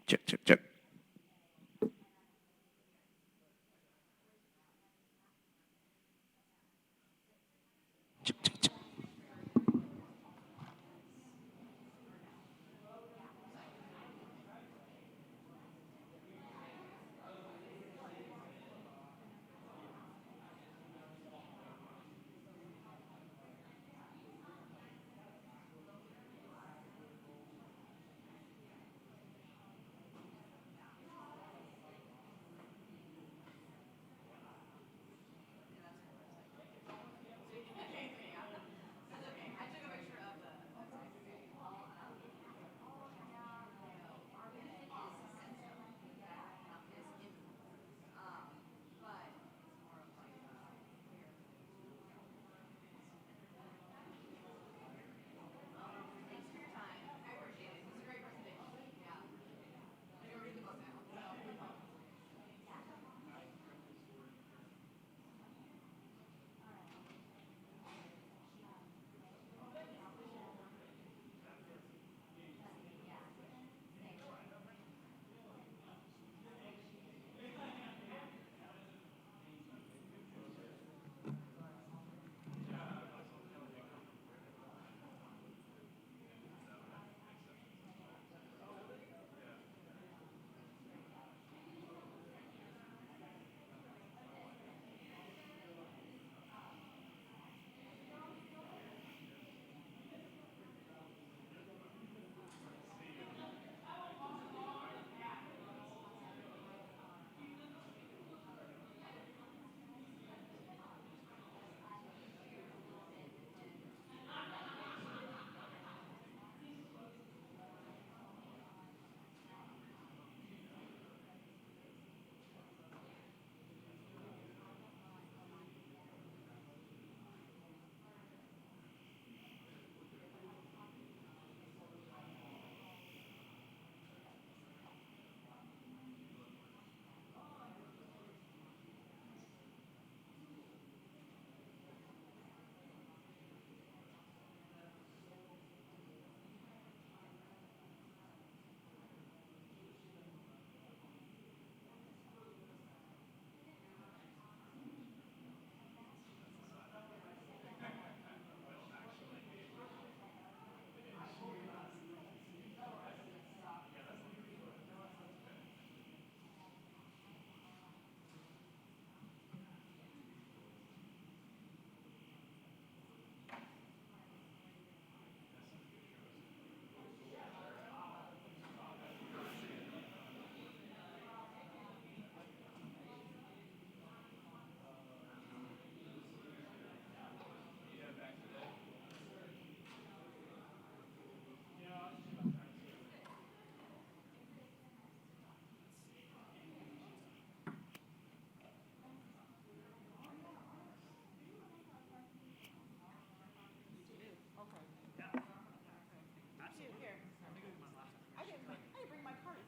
Check, check, check. Check, check, check.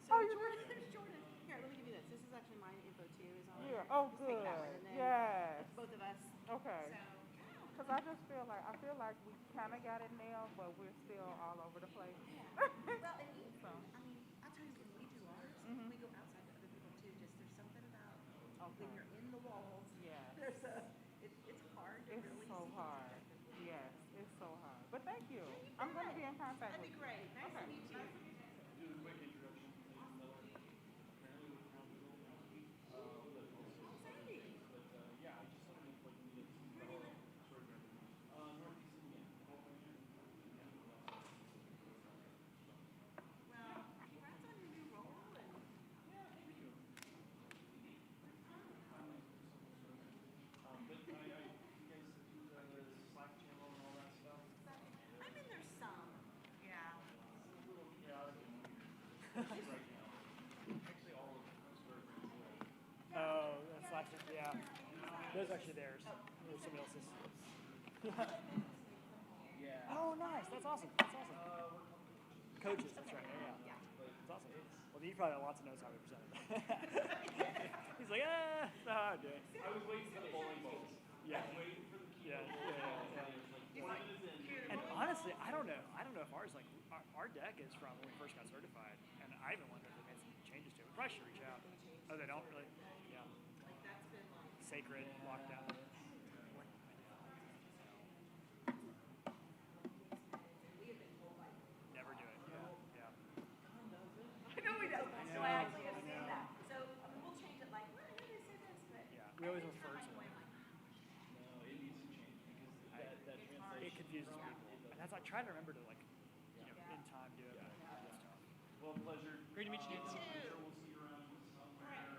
Oh, you did? There's Jordan. Here, let me give you this. This is actually my info too. Is on. Yeah. Oh, Just take that one, good. and then Yes. it's both of us. Okay. So Because I feel like we kind of got it nailed, but we're still all over the place. yeah. Well, and we, So. I mean, I'll tell you when we do ours, Mhm. we go outside to other people too. Just there's something about when Okay. you're in the walls. Yes. There's a. It's hard to It's really so see the hard. perspective. Yes, it's so hard. But thank you. Yeah, you I'm going to bet. be in contact That'd with be you. great. Nice Okay. to meet you. Do a quick introduction. My name's Miller. Apparently with Crown Legal. How exciting. But yeah, I just signed up like a minute. Where do you live? Northeast Indiana. Well, congrats on your new role and. Yeah, thank you. But you guys use the Slack channel and all that stuff. I'm in there some. Yeah. It's a little chaotic and weird right now. Actually, all of them. I swear. Oh, that's Slack. Yeah. Those are actually theirs. Or somebody else's. Yeah. Oh, nice. That's awesome. That's awesome. We're Coaches. That's right. Yeah. Yeah. That's awesome. Well, you probably have lots of notes how we presented. He's like, that's not how I do it. I was waiting for the bowling balls. Yeah. I was waiting for the key. Yeah. Yeah. Yeah. He's like, here And honestly, I don't know. I don't know if ours like our deck is from when we first got certified, and I even wonder if they made some changes to it. We probably should reach out. Oh, they don't really. Yeah. Like that's been like. Sacred lockdown. We have been told like. Never do it. Yeah. I know we don't. So I actually have seen that. So I mean, we'll change it. Like, well, I know they said this, but. Yeah. We always refer to I'm it. like, No, it needs to change because that It confuses people. And that's I try to remember to like, in time do it. But it's tough. Well, pleasure. Great to meet you. You too. I'm sure we'll see you around somewhere.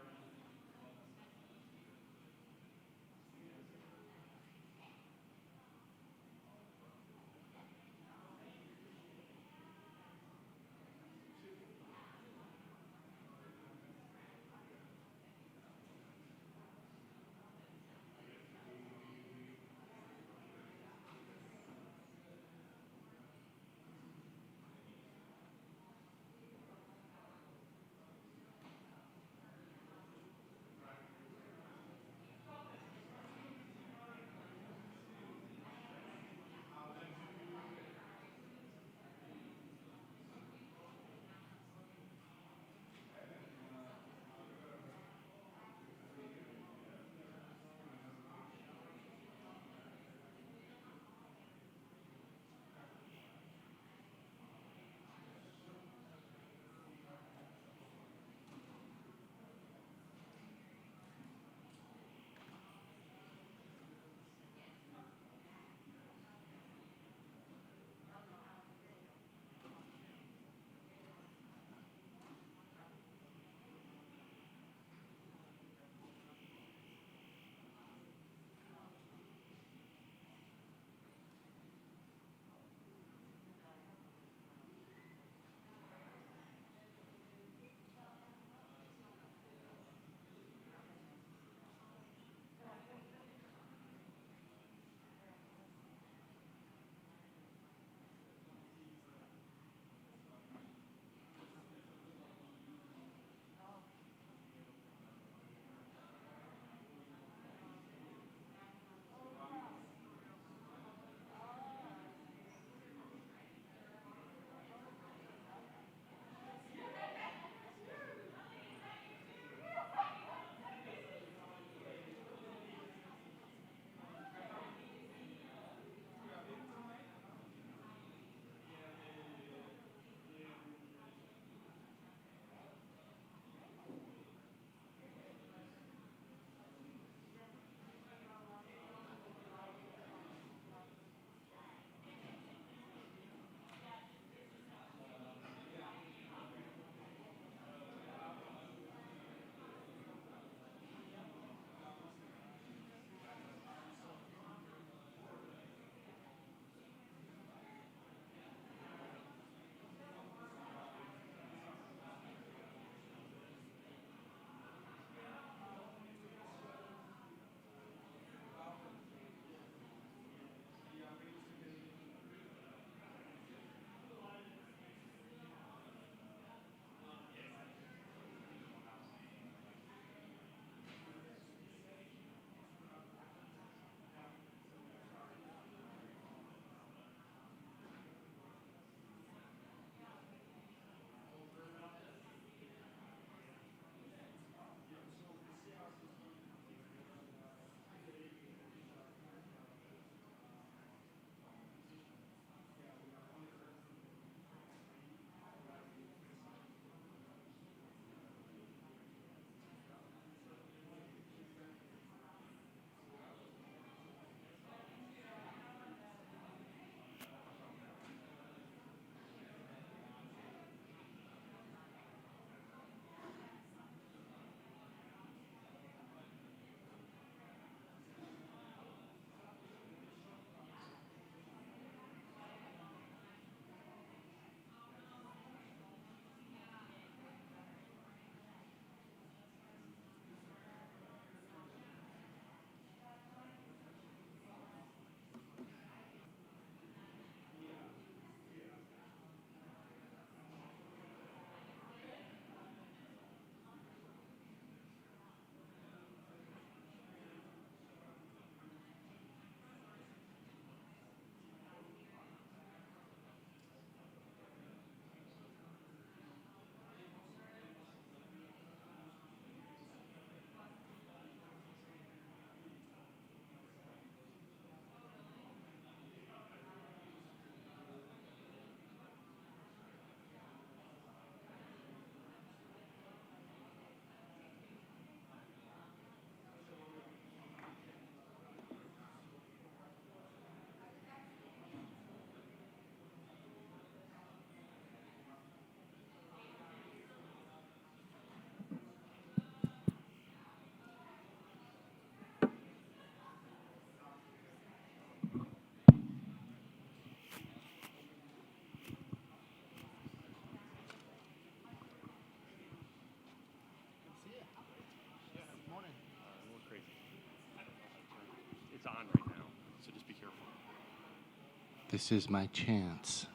This is my chance.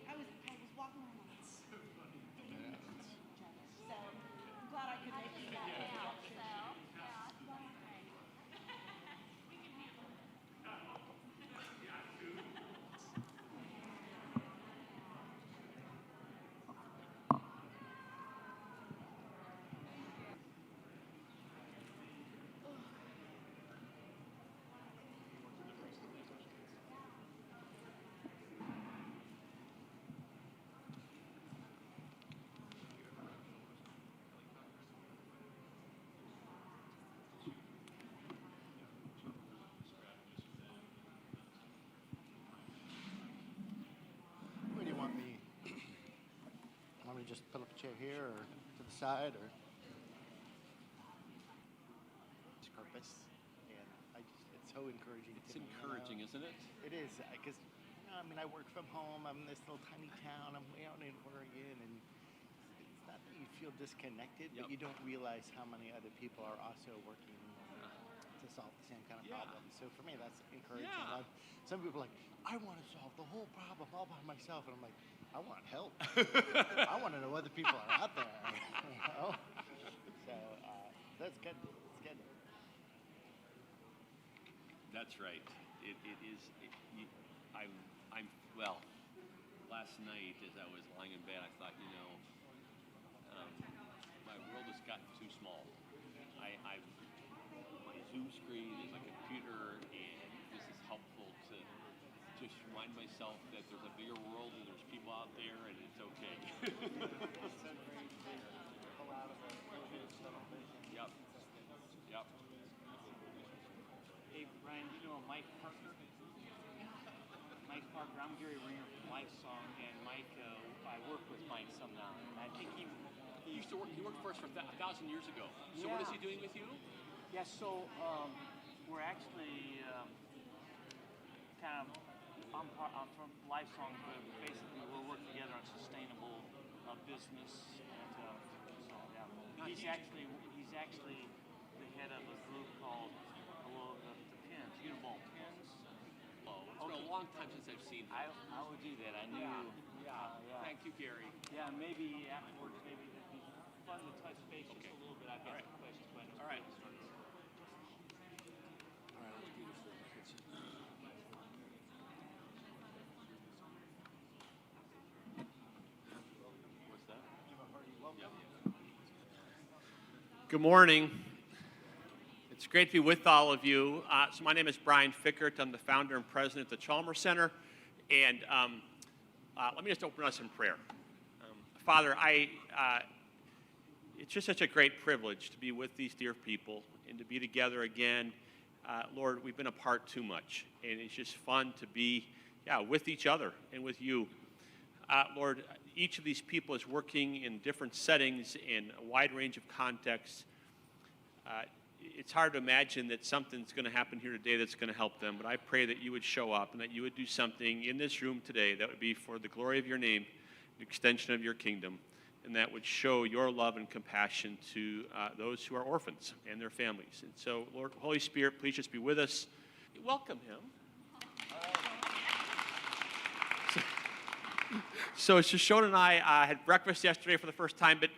I was walking around once. So I'm glad I could make you that introduction. Where do you want me? Want me to just put up a chair here or to the side or? It's purpose, and it's so encouraging It's to me. encouraging, isn't it? It is, because, I mean, I work from home. I'm in this little tiny town. I'm way out in Oregon, and it's not that you feel disconnected, but Yep. you don't realize how many other people are also working to solve the same kind of Yeah. problems. So for me, that's encouraging. Yeah. Some people are like, I want to solve the whole problem all by myself, and I'm like, I want help. I want to know other people are out there. You know? So that's good. It's good. That's right. It is. Well, last night as I was lying in bed, I thought, my world has gotten too small. My Zoom screen is my computer, and this is helpful to just remind myself that there's a bigger world and there's people out there, and it's okay. Yep. Yep. Hey, Brian, you know Mike Parker? Mike Parker, I'm Gary Ringer from Lifesong, and Mike, I work with Mike some now, and I think he He worked for us for 1,000 years ago. So what is he doing with you? Yeah, so we're actually I'm from Lifesong, but basically we'll work together on sustainable business, and so yeah. He's actually the head of a group called the Pins, Uniball Pins. Oh, it's been a long time since I've seen him. I would do that. I knew. Yeah. Thank you, Gary. Yeah, maybe afterwards, maybe it'd be fun to touch base just Okay. a little bit. I've got All right. some questions, but I know All right. it's started. What's that? Good morning. It's great to be with all of you. So my name is Brian Fickert. I'm the founder and president of the Chalmers Center. And let me just open us in prayer. Father, it's just such a great privilege to be with these dear people and to be together again. Lord, we've been apart too much, and it's just fun to be with each other and with you. Lord, each of these people is working in different settings in a wide range of contexts. It's hard to imagine that something's going to happen here today that's going to help them, but I pray that you would show up and that you would do something in this room today that would be for the glory of your name, the extension of your kingdom, and that would show your love and compassion to those who are orphans and their families. And so, Lord, Holy Spirit, please just be with us. Welcome him. So Shoshone and I had breakfast yesterday for the first time, but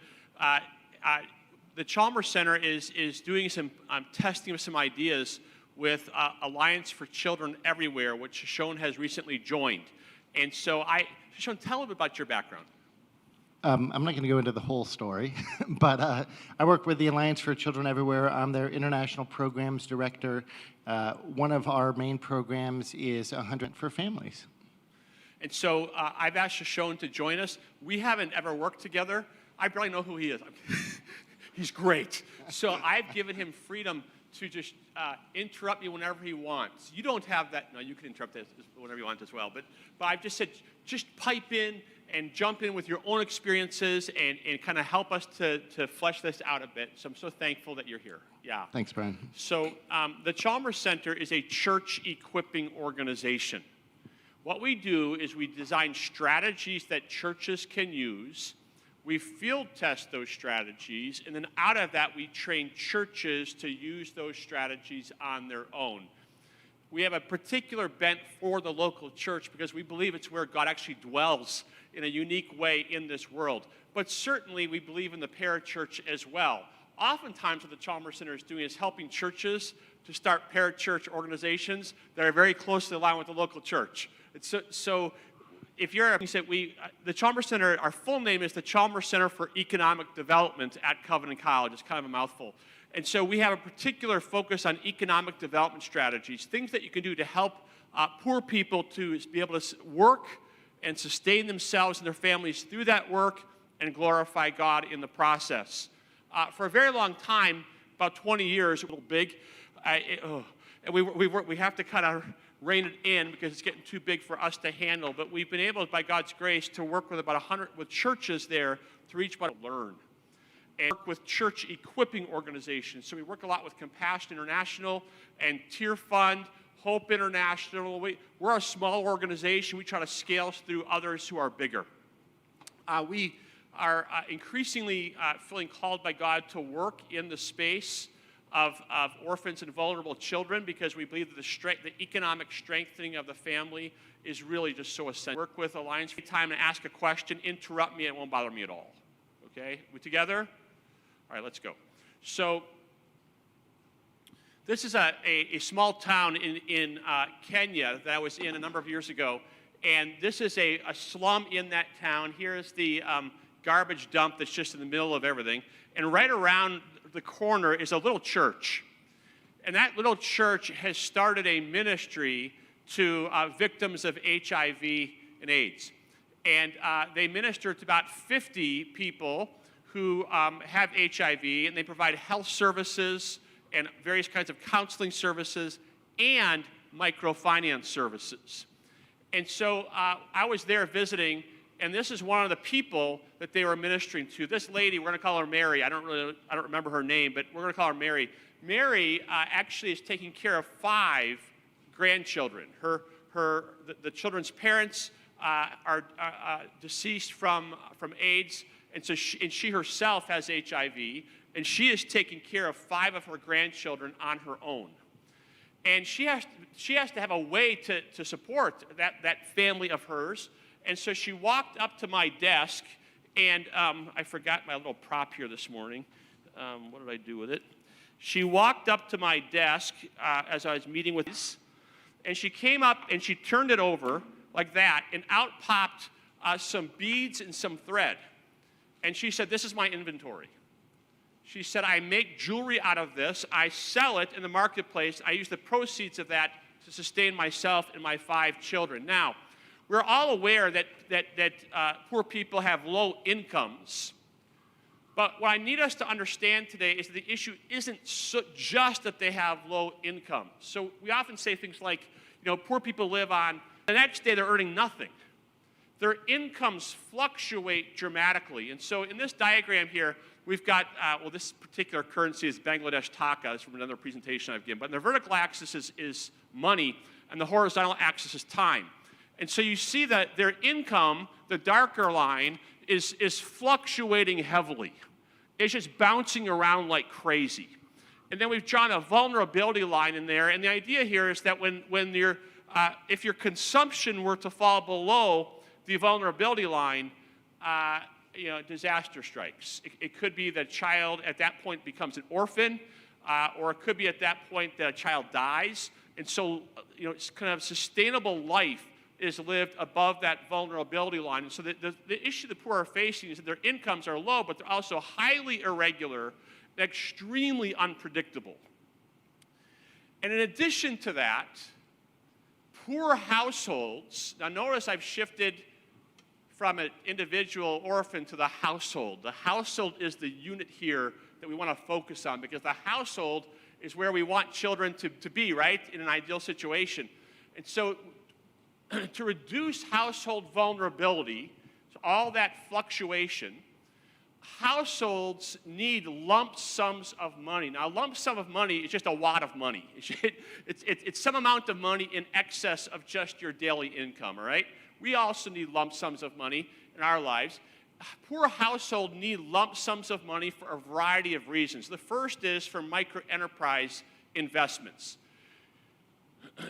the Chalmers Center is doing some testing of some ideas with Alliance for Children Everywhere, which Shoshone has recently joined. And so Shoshone, tell a bit about your background. I'm not going to go into the whole story, but I work with the Alliance for Children Everywhere. I'm their international programs director. One of our main programs is 100 for Families. And so I've asked Shoshone to join us. We haven't ever worked together. I barely know who he is. He's great. So I've given him freedom to just interrupt me whenever he wants. You don't have that. No, you can interrupt us whenever you want as well. But I've just said, just pipe in and jump in with your own experiences and kind of help us to flesh this out a bit. So I'm so thankful that you're here. Yeah. Thanks, Brian. So the Chalmers Center is a church equipping organization. What we do is we design strategies that churches can use. We field test those strategies, and then out of that, we train churches to use those strategies on their own. We have a particular bent for the local church because we believe it's where God actually dwells in a unique way in this world. But certainly, we believe in the parachurch as well. Oftentimes, what the Chalmers Center is doing is helping churches to start parachurch organizations that are very closely aligned with the local church. So if you're, the Chalmers Center, our full name is the Chalmers Center for Economic Development at Covenant College. It's kind of a mouthful. And so we have a particular focus on economic development strategies, things that you can do to help poor people to be able to work and sustain themselves and their families through that work and glorify God in the process. For a very long time, about 20 years, a little big, and we have to kind of rein it in because it's getting too big for us to handle. But we've been able, by God's grace, to work with about 100 with churches there to reach about learn. And work with church equipping organizations. So we work a lot with Compassion International and Tier Fund, Hope International. We're a small organization. We try to scale through others who are bigger. We are increasingly feeling called by God to work in the space of orphans and vulnerable children because we believe that the economic strengthening of the family is really just so essential. Work with Alliance for time and ask a question, interrupt me, it won't bother me at all. Okay, we together? All right, let's go. So this is a small town in Kenya that I was in a number of years ago, and this is a slum in that town. Here's the garbage dump that's just in the middle of everything, and right around the corner is a little church. And that little church has started a ministry to victims of HIV and AIDS. And they minister to about 50 people who have HIV, and they provide health services and various kinds of counseling services and microfinance services. And so I was there visiting, and this is one of the people that they were ministering to. This lady, we're going to call her Mary. I don't remember her name, but we're going to call her Mary. Mary actually is taking care of 5 grandchildren. The children's parents are deceased from AIDS, and so she herself has HIV, and she is taking care of 5 of her grandchildren on her own. And she has to have a way to support that family of hers. And so she walked up to my desk, and I forgot my little prop here this morning. What did I do with it? She walked up to my desk as I was meeting with this, and she came up and she turned it over like that, and out popped some beads and some thread. And she said, "This is my inventory." She said, "I make jewelry out of this. I sell it in the marketplace. I use the proceeds of that to sustain myself and my 5 children." Now, we're all aware that poor people have low incomes. But what I need us to understand today is that the issue isn't just that they have low incomes. So we often say things like, poor people live on, the next day they're earning nothing. Their incomes fluctuate dramatically. And so in this diagram here, we've got, this particular currency is Bangladesh taka. It's from another presentation I've given. But the vertical axis is money, and the horizontal axis is time. And so you see that their income, the darker line, is fluctuating heavily. It's just bouncing around like crazy. And then we've drawn a vulnerability line in there. And the idea here is that if your consumption were to fall below the vulnerability line, disaster strikes. It could be that a child at that point becomes an orphan, or it could be at that point that a child dies. And so, it's kind of sustainable life is lived above that vulnerability line. And so the issue the poor are facing is that their incomes are low, but they're also highly irregular and extremely unpredictable. And in addition to that, poor households, now notice I've shifted from an individual orphan to the household. The household is the unit here that we want to focus on, because the household is where we want children to be, right, in an ideal situation. And so to reduce household vulnerability, so all that fluctuation, households need lump sums of money. Now, a lump sum of money is just a wad of money. It's some amount of money in excess of just your daily income, all right? We also need lump sums of money in our lives. Poor households need lump sums of money for a variety of reasons. The first is for micro-enterprise investments.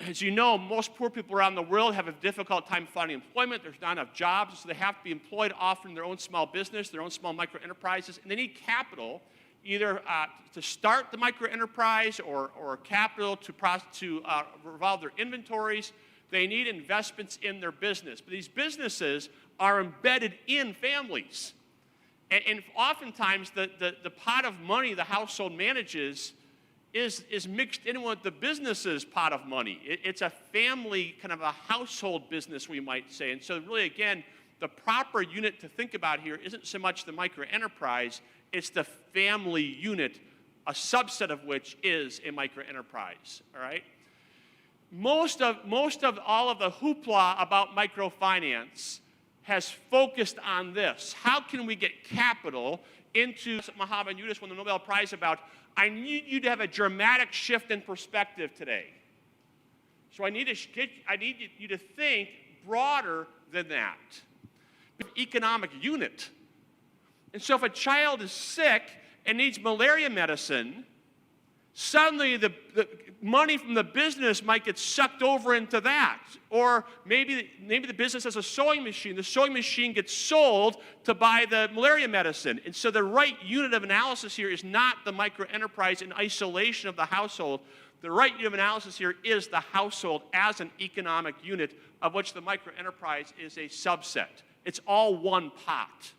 As you know, most poor people around the world have a difficult time finding employment. There's not enough jobs, so they have to be employed often in their own small business, their own small micro-enterprises, and they need capital either to start the micro-enterprise or capital to revolve their inventories. They need investments in their business. But these businesses are embedded in families. And oftentimes, the pot of money the household manages is mixed in with the business's pot of money. It's a family, kind of a household business, we might say. And so really, again, the proper unit to think about here isn't so much the micro-enterprise, it's the family unit, a subset of which is a micro-enterprise, all right? Most of all of the hoopla about microfinance has focused on this. How can we get capital into Mohammed Yunus won the Nobel Prize about? I need you to have a dramatic shift in perspective today. So I need you to think broader than that. Economic unit. And so if a child is sick and needs malaria medicine, suddenly the money from the business might get sucked over into that. Or maybe the business has a sewing machine. The sewing machine gets sold to buy the malaria medicine. And so the right unit of analysis here is not the microenterprise in isolation of the household. The right unit of analysis here is the household as an economic unit, of which the microenterprise is a subset. It's all one pot.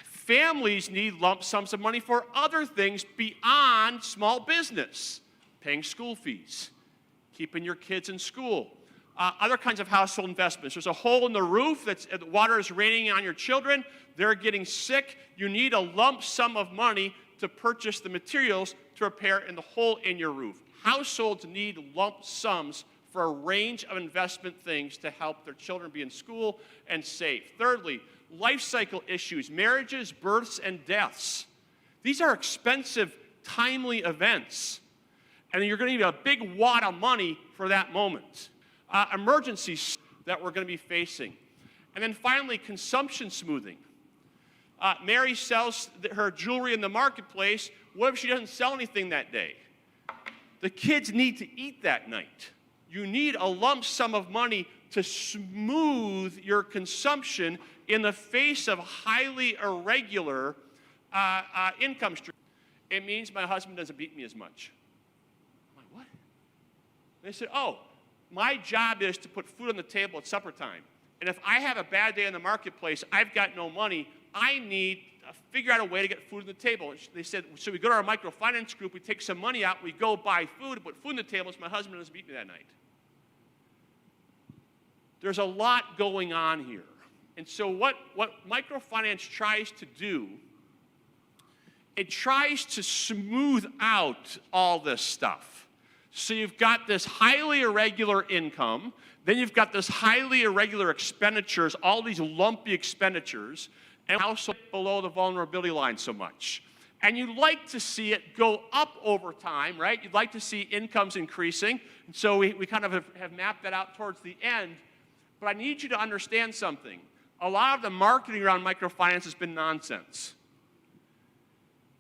Families need lump sums of money for other things beyond small business. Paying school fees, keeping your kids in school, other kinds of household investments. There's a hole in the roof, the water is raining on your children, they're getting sick. You need a lump sum of money to purchase the materials to repair the hole in your roof. Households need lump sums for a range of investment things to help their children be in school and safe. Thirdly, life cycle issues, marriages, births, and deaths. These are expensive, timely events. And you're going to need a big wad of money for that moment. Emergencies that we're going to be facing. And then finally, consumption smoothing. Mary sells her jewelry in the marketplace. What if she doesn't sell anything that day? The kids need to eat that night. You need a lump sum of money to smooth your consumption in the face of highly irregular income streams. It means my husband doesn't beat me as much. I'm like, what? They said, oh, my job is to put food on the table at supper time. And if I have a bad day in the marketplace, I've got no money, I need to figure out a way to get food on the table. And they said, so we go to our microfinance group, we take some money out, we go buy food, put food on the table, so my husband doesn't beat me that night. There's a lot going on here. And so what microfinance tries to do, it tries to smooth out all this stuff. So you've got this highly irregular income, then you've got this highly irregular expenditures, all these lumpy expenditures, and also below the vulnerability line so much. And you'd like to see it go up over time, right? You'd like to see incomes increasing. And so we kind of have mapped that out towards the end. But I need you to understand something. A lot of the marketing around microfinance has been nonsense.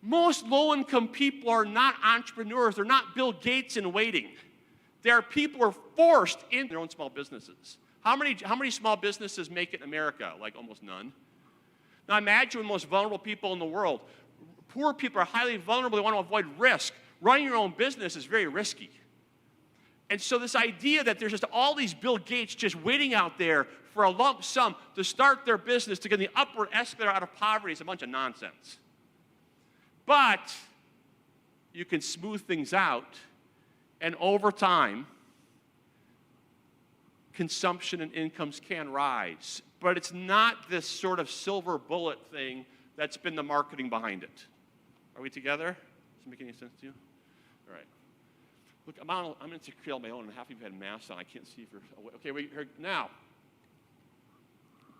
Most low-income people are not entrepreneurs. They're not Bill Gates in waiting. They are people who are forced into their own small businesses. How many small businesses make it in America? Like almost none. Now imagine the most vulnerable people in the world. Poor people are highly vulnerable. They want to avoid risk. Running your own business is very risky. And so this idea that there's just all these Bill Gates just waiting out there for a lump sum to start their business, to get the upward escalator out of poverty is a bunch of nonsense. But you can smooth things out, and over time, consumption and incomes can rise. But it's not this sort of silver bullet thing that's been the marketing behind it. Are we together? Does it make any sense to you? All right. Look, I'm insecure on my own, and half of you have had masks on. I can't see if you're awake. Okay, wait, now.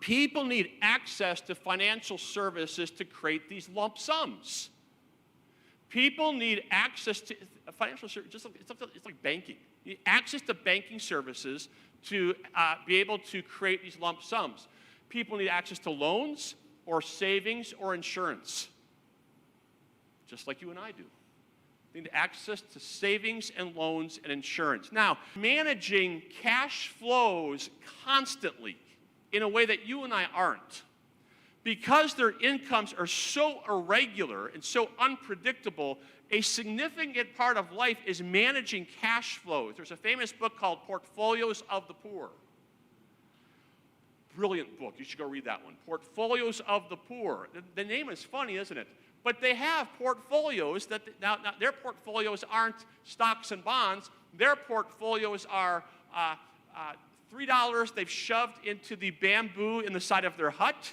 People need access to financial services to create these lump sums. People need access to financial services, it's like banking. You need access to banking services to be able to create these lump sums. People need access to loans or savings or insurance, just like you and I do. They need access to savings and loans and insurance. Now, managing cash flows constantly in a way that you and I aren't, because their incomes are so irregular and so unpredictable, a significant part of life is managing cash flows. There's a famous book called Portfolios of the Poor. Brilliant book. You should go read that one. Portfolios of the Poor. The name is funny, isn't it? But they have portfolios that, now their portfolios aren't stocks and bonds. Their portfolios are $3 they've shoved into the bamboo in the side of their hut.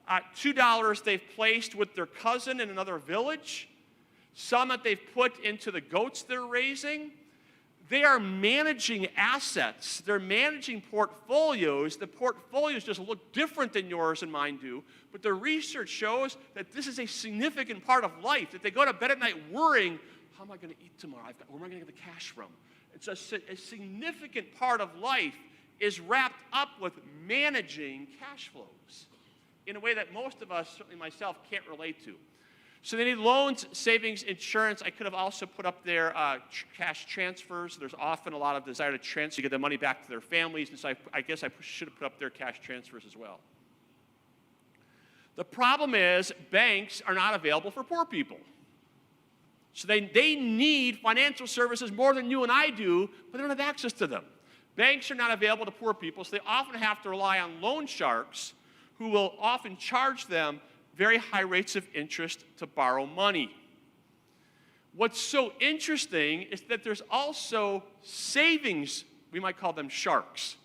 $2 they've placed with their cousin in another village. Some that they've put into the goats they're raising. They are managing assets. They're managing portfolios. The portfolios just look different than yours and mine do. But the research shows that this is a significant part of life, that they go to bed at night worrying, how am I going to eat tomorrow? Where am I going to get the cash from? It's a significant part of life is wrapped up with managing cash flows in a way that most of us, certainly myself, can't relate to. So they need loans, savings, insurance. I could have also put up there cash transfers. There's often a lot of desire to transfer to get the money back to their families, and so I guess I should have put up there cash transfers as well. The problem is banks are not available for poor people. So they need financial services more than you and I do, but they don't have access to them. Banks are not available to poor people, so they often have to rely on loan sharks who will often charge them very high rates of interest to borrow money. What's so interesting is that there's also savings, we might call them sharks.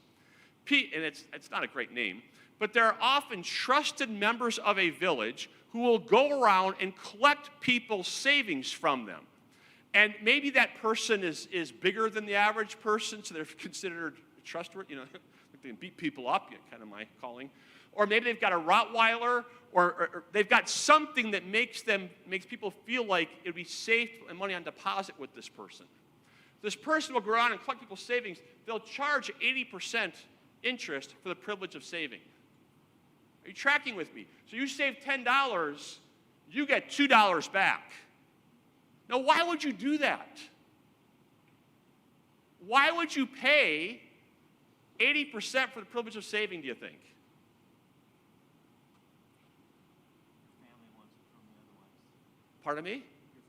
And it's not a great name, but they're often trusted members of a village who will go around and collect people's savings from them. And maybe that person is bigger than the average person, so they're considered trustworthy. They can beat people up, kind of my calling. Or maybe they've got a Rottweiler, or they've got something that makes people feel like it would be safe and money on deposit with this person. This person will go around and collect people's savings. They'll charge 80% interest for the privilege of saving. Are you tracking with me? So you save $10, you get $2 back. Now, why would you do that? Why would you pay 80% for the privilege of saving, do you think? Pardon me? Your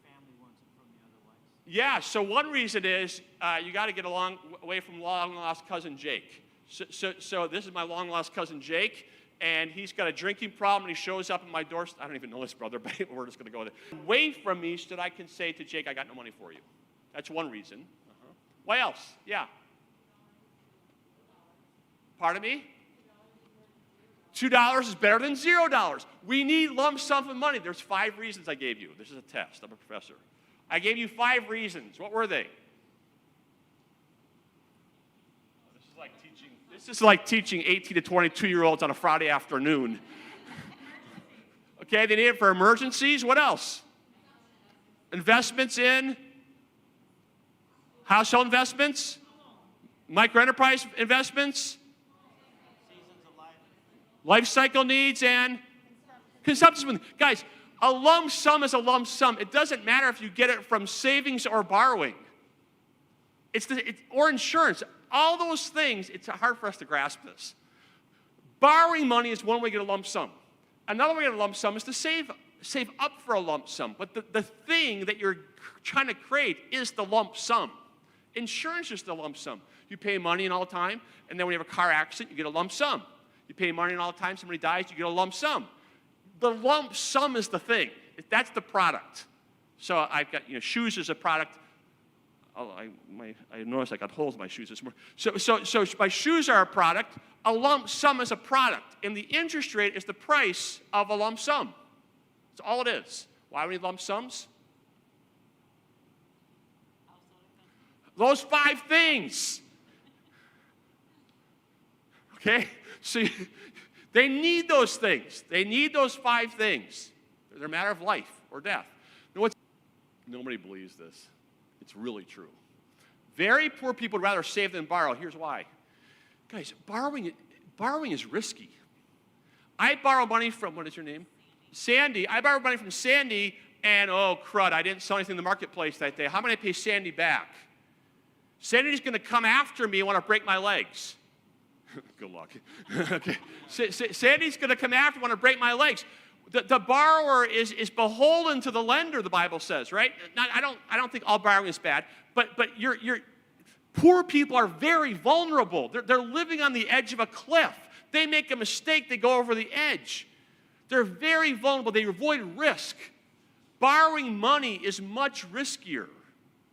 family wants it from the other ways. Yeah, so one reason is you got to get away from long-lost cousin Jake. So this is my long-lost cousin Jake, and he's got a drinking problem, and he shows up at my door. I don't even know this brother, but we're just going to go with it. Away from me so that I can say to Jake, I got no money for you. That's one reason. What else? Yeah. Pardon me? $2 is better than $0. We need lump sum of money. There's 5 reasons I gave you. This is a test. I'm a professor. I gave you 5 reasons. What were they? This is like teaching 18 to 22-year-olds on a Friday afternoon. Okay, they need it for emergencies. What else? Investments in household investments, microenterprise investments, life cycle needs, and consumption. Guys, a lump sum is a lump sum. It doesn't matter if you get it from savings or borrowing. Or insurance. All those things, it's hard for us to grasp this. Borrowing money is one way to get a lump sum. Another way to get a lump sum is to save up for a lump sum. But the thing that you're trying to create is the lump sum. Insurance is just a lump sum. You pay money in all the time, and then when you have a car accident, you get a lump sum. You pay money in all the time, somebody dies, you get a lump sum. The lump sum is the thing. That's the product. So I've got, shoes as a product. Oh, I noticed I got holes in my shoes this morning. So my shoes are a product. A lump sum is a product. And the interest rate is the price of a lump sum. That's all it is. Why do we need lump sums? Those 5 things. Okay? So they need those things. They need those 5 things. They're a matter of life or death. Nobody believes this. It's really true. Very poor people would rather save than borrow. Here's why. Guys, borrowing is risky. I borrow money from, what is your name? Sandy. I borrowed money from Sandy, and oh, crud, I didn't sell anything in the marketplace that day. How am I going to pay Sandy back? Sandy's going to come after me and want to break my legs. Good luck. Okay. Sandy's going to come after me and want to break my legs. The borrower is beholden to the lender, the Bible says, right? Now, I don't think all borrowing is bad, but poor people are very vulnerable. They're living on the edge of a cliff. They make a mistake, they go over the edge. They're very vulnerable. They avoid risk. Borrowing money is much riskier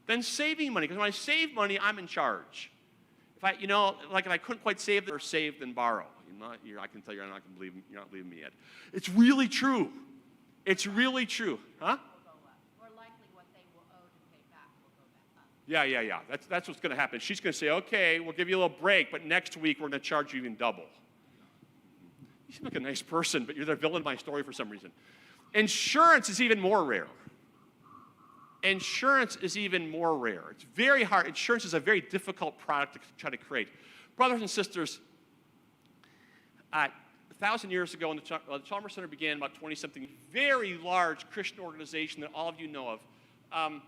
than saving money, because when I save money, I'm in charge. If I couldn't quite save or save than borrow. I can tell you're not believing me yet. It's really true. It's really true. Huh? More likely what they will owe to pay back will go back up. Yeah. That's what's going to happen. She's going to say, okay, we'll give you a little break, but next week we're going to charge you even double. You seem like a nice person, but you're the villain of my story for some reason. Insurance is even more rare. Insurance is even more rare. It's very hard. Insurance is a very difficult product to try to create. Brothers and sisters, 1,000 years ago, when the Chalmers Center began, about 20-something, very large Christian organization that all of you know of,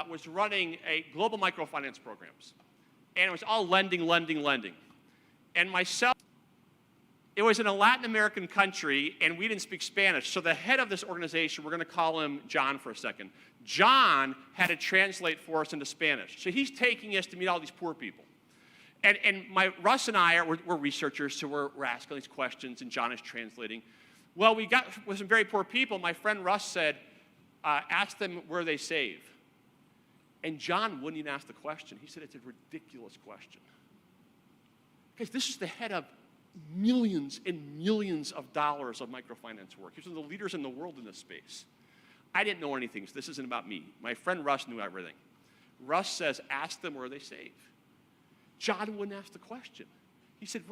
was running a global microfinance programs. And it was all lending. And myself, it was in a Latin American country, and we didn't speak Spanish. So the head of this organization, we're going to call him John for a second. John had to translate for us into Spanish. So he's taking us to meet all these poor people. And Russ and I we're researchers, so we're asking these questions, and John is translating. Well, we got with some very poor people. My friend Russ said, ask them where they save. And John wouldn't even ask the question. He said, it's a ridiculous question. Because this is the head of millions and millions of dollars of microfinance work. He's one of the leaders in the world in this space. I didn't know anything, so this isn't about me. My friend Russ knew everything. Russ says, ask them where they save. John wouldn't ask the question. He said,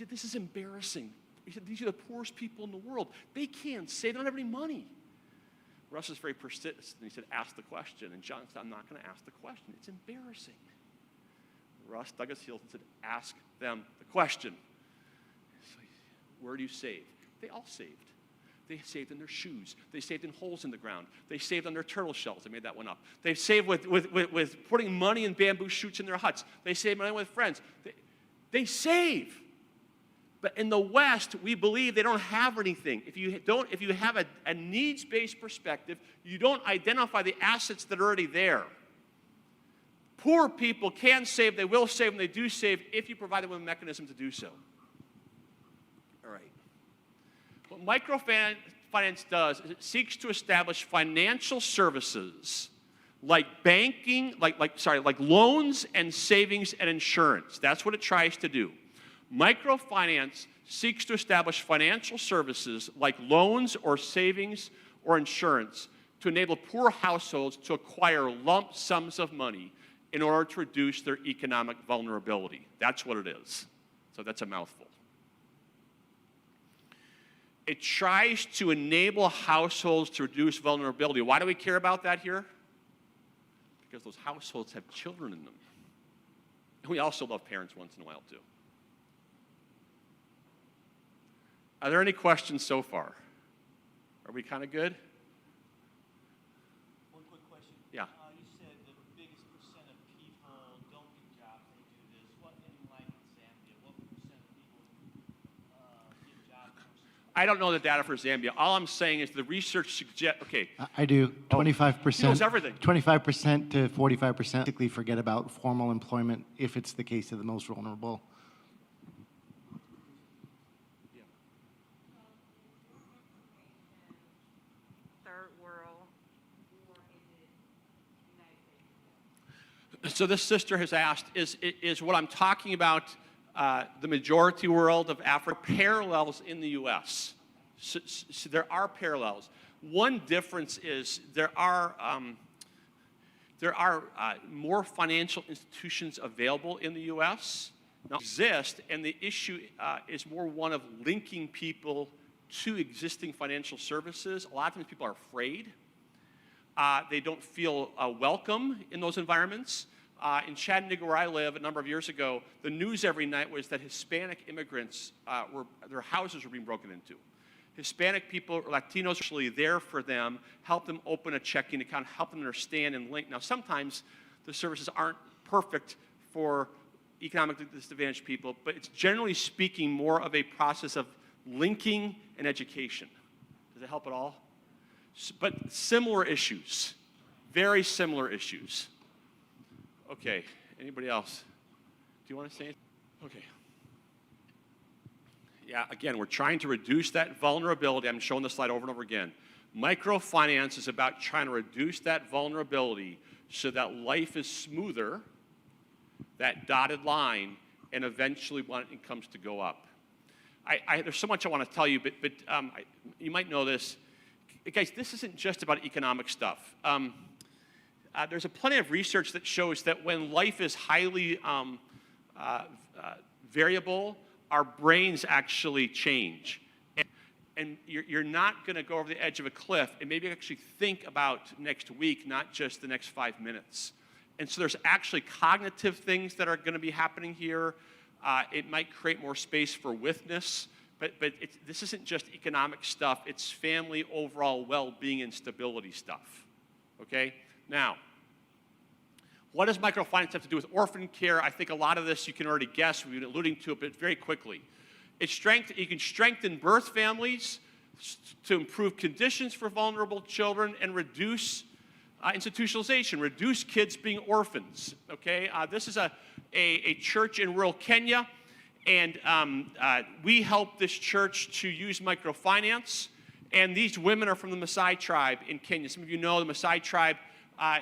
this is embarrassing. He said, these are the poorest people in the world. They can't save. They don't have any money. Russ is very persistent. He said, ask the question. And John said, I'm not going to ask the question. It's embarrassing. Russ dug his heels and said, ask them the question. So, where do you save? They all saved. They saved in their shoes. They saved in holes in the ground. They saved on their turtle shells. I made that one up. They saved with putting money in bamboo shoots in their huts. They saved money with friends. They save. But in the West, we believe they don't have anything. If you have a needs-based perspective, you don't identify the assets that are already there. Poor people can save. They will save, and they do save if you provide them with a mechanism to do so. All right. What microfinance does is it seeks to establish financial services like banking, like loans and savings and insurance. That's what it tries to do. Microfinance seeks to establish financial services like loans or savings or insurance to enable poor households to acquire lump sums of money in order to reduce their economic vulnerability. That's what it is. So that's a mouthful. It tries to enable households to reduce vulnerability. Why do we care about that here? Because those households have children in them. And we also love parents once in a while, too. Are there any questions so far? Are we kind of good? One quick question. Yeah. You said the biggest percent of people don't get jobs, they do this. What, in like in Zambia, what percent of people get jobs versus I don't know the data for Zambia. All I'm saying is the research suggests, okay. I do. 25%. He knows everything. 25% to 45% basically forget about formal employment if it's the case of the most vulnerable. Third world. So this sister has asked, is what I'm talking about the majority world of Africa, parallels in the U.S.? So there are parallels. One difference is there are more financial institutions available in the U.S. now exist, and the issue is more one of linking people to existing financial services. A lot of times people are afraid. They don't feel welcome in those environments. In Chattanooga, where I live, a number of years ago, the news every night was that Hispanic immigrants, their houses were being broken into. Hispanic people, Latinos, actually there for them, help them open a checking account, help them understand and link. Now, sometimes the services aren't perfect for economically disadvantaged people, but it's generally speaking more of a process of linking and education. Does it help at all? But similar issues, very similar issues. Okay, anybody else? Do you want to say anything? Okay. Yeah, again, we're trying to reduce that vulnerability. I'm showing this slide over and over again. Microfinance is about trying to reduce that vulnerability so that life is smoother, that dotted line, and eventually when it comes to go up. There's so much I want to tell you, but you might know this. Guys, this isn't just about economic stuff. There's a plenty of research that shows that when life is highly variable, our brains actually change. And you're not going to go over the edge of a cliff and maybe actually think about next week, not just the next 5 minutes. And so there's actually cognitive things that are going to be happening here. It might create more space for witness, but this isn't just economic stuff. It's family overall well-being and stability stuff. Okay? Now, what does microfinance have to do with orphan care? I think a lot of this you can already guess. We've been alluding to it, but very quickly. You can strengthen birth families to improve conditions for vulnerable children and reduce institutionalization, reduce kids being orphans. Okay, this is a church in rural Kenya, and we help this church to use microfinance. And these women are from the Maasai tribe in Kenya. Some of you know the Maasai tribe.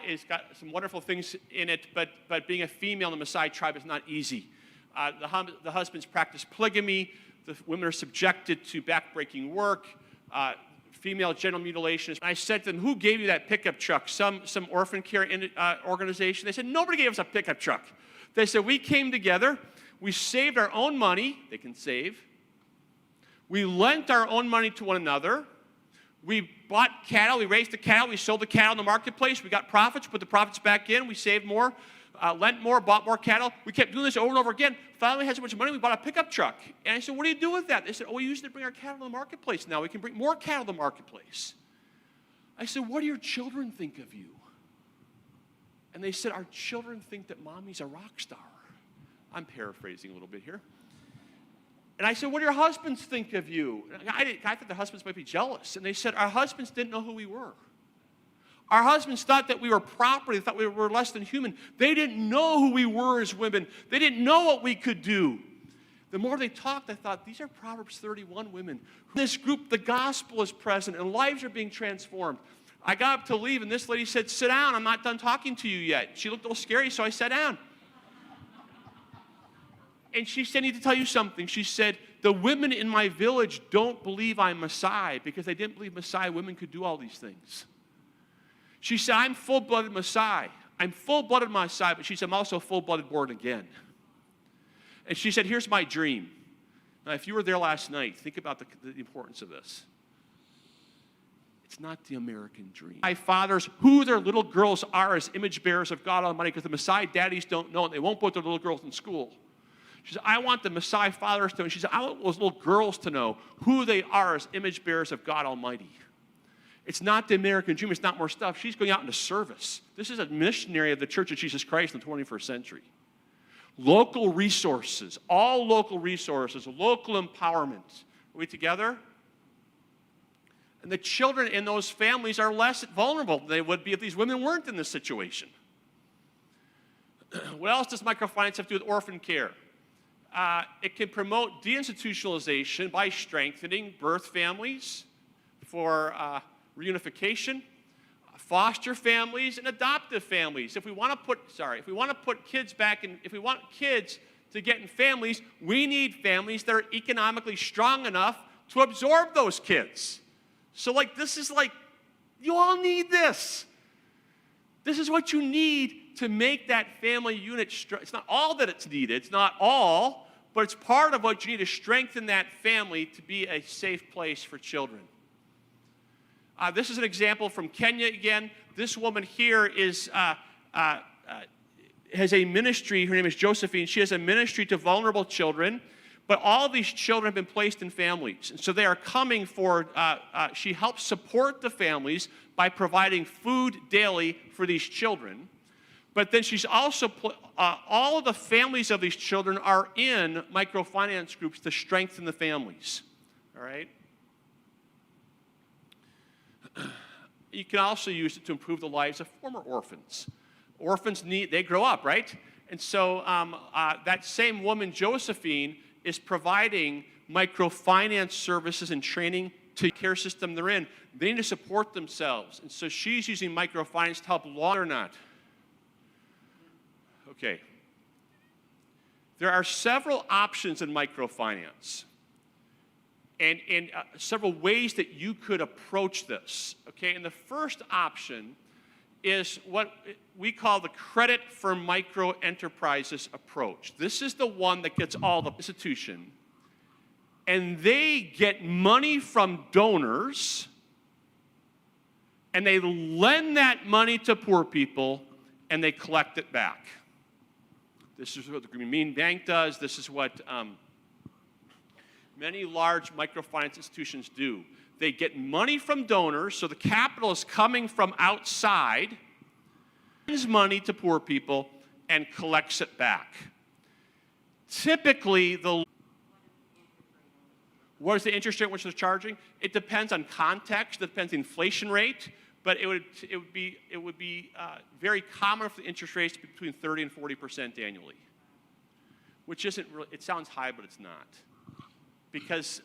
It's got some wonderful things in it, but being a female in the Maasai tribe is not easy. The husbands practice polygamy. The women are subjected to backbreaking work, female genital mutilation. And I said to them, who gave you that pickup truck? Some orphan care organization. They said, nobody gave us a pickup truck. They said, we came together. We saved our own money. They can save. We lent our own money to one another. We bought cattle, we raised the cattle, we sold the cattle in the marketplace, we got profits, put the profits back in, we saved more, lent more, bought more cattle. We kept doing this over and over again. Finally, we had so much money, we bought a pickup truck. And I said, what do you do with that? They said, oh, we use it to bring our cattle to the marketplace now. We can bring more cattle to the marketplace. I said, what do your children think of you? And they said, our children think that mommy's a rock star. I'm paraphrasing a little bit here. And I said, what do your husbands think of you? I thought the husbands might be jealous. And they said, our husbands didn't know who we were. Our husbands thought that we were property. They thought we were less than human. They didn't know who we were as women. They didn't know what we could do. The more they talked, I thought, these are Proverbs 31 women. In this group, the gospel is present, and lives are being transformed. I got up to leave, and this lady said, sit down. I'm not done talking to you yet. She looked a little scary, so I sat down. And she said, I need to tell you something. She said, the women in my village don't believe I'm Maasai because they didn't believe Maasai women could do all these things. She said, I'm full-blooded Maasai. I'm full-blooded Maasai, but she said, I'm also full-blooded born again. And she said, here's my dream. Now, if you were there last night, think about the importance of this. It's not the American dream. My fathers, who their little girls are as image bearers of God Almighty, because the Maasai daddies don't know, and they won't put their little girls in school. She said, I want the Maasai fathers to know. She said, I want those little girls to know who they are as image bearers of God Almighty. It's not the American dream. It's not more stuff. She's going out into service. This is a missionary of the Church of Jesus Christ in the 21st century. Local resources, all local resources, local empowerment. Are we together? And the children in those families are less vulnerable than they would be if these women weren't in this situation. What else does microfinance have to do with orphan care? It can promote deinstitutionalization by strengthening birth families for reunification, foster families, and adoptive families. If we want to put kids back in, if we want kids to get in families, we need families that are economically strong enough to absorb those kids. So this is you all need this. This is what you need to make that family unit strong. It's not all that it's needed. It's not all, but it's part of what you need to strengthen that family to be a safe place for children. This is an example from Kenya again. This woman here is has a ministry. Her name is Josephine. She has a ministry to vulnerable children. But all these children have been placed in families. And so they are coming for, she helps support the families by providing food daily for these children. But then she's also, all of the families of these children are in microfinance groups to strengthen the families. All right? You can also use it to improve the lives of former orphans. Orphans they grow up, right? And so that same woman, Josephine, is providing microfinance services and training to the care system they're in. They need to support themselves. And so she's using microfinance to help law or not. Okay. There are several options in microfinance and several ways that you could approach this. Okay, and the first option is what we call the credit for micro enterprises approach. This is the one that gets all the institution, and they get money from donors, and they lend that money to poor people, and they collect it back. This is what the Green Mean Bank does. This is what many large microfinance institutions do. They get money from donors, so the capital is coming from outside, lends money to poor people, and collects it back. Typically, what is the interest rate which they're charging? It depends on context. It depends on the inflation rate, but it would be very common for the interest rates to be between 30% and 40% annually, which isn't really. It sounds high, but it's not, because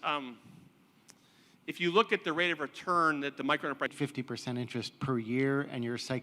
if you look at the rate of return that the microenterprise 50% interest per year, and you're cycling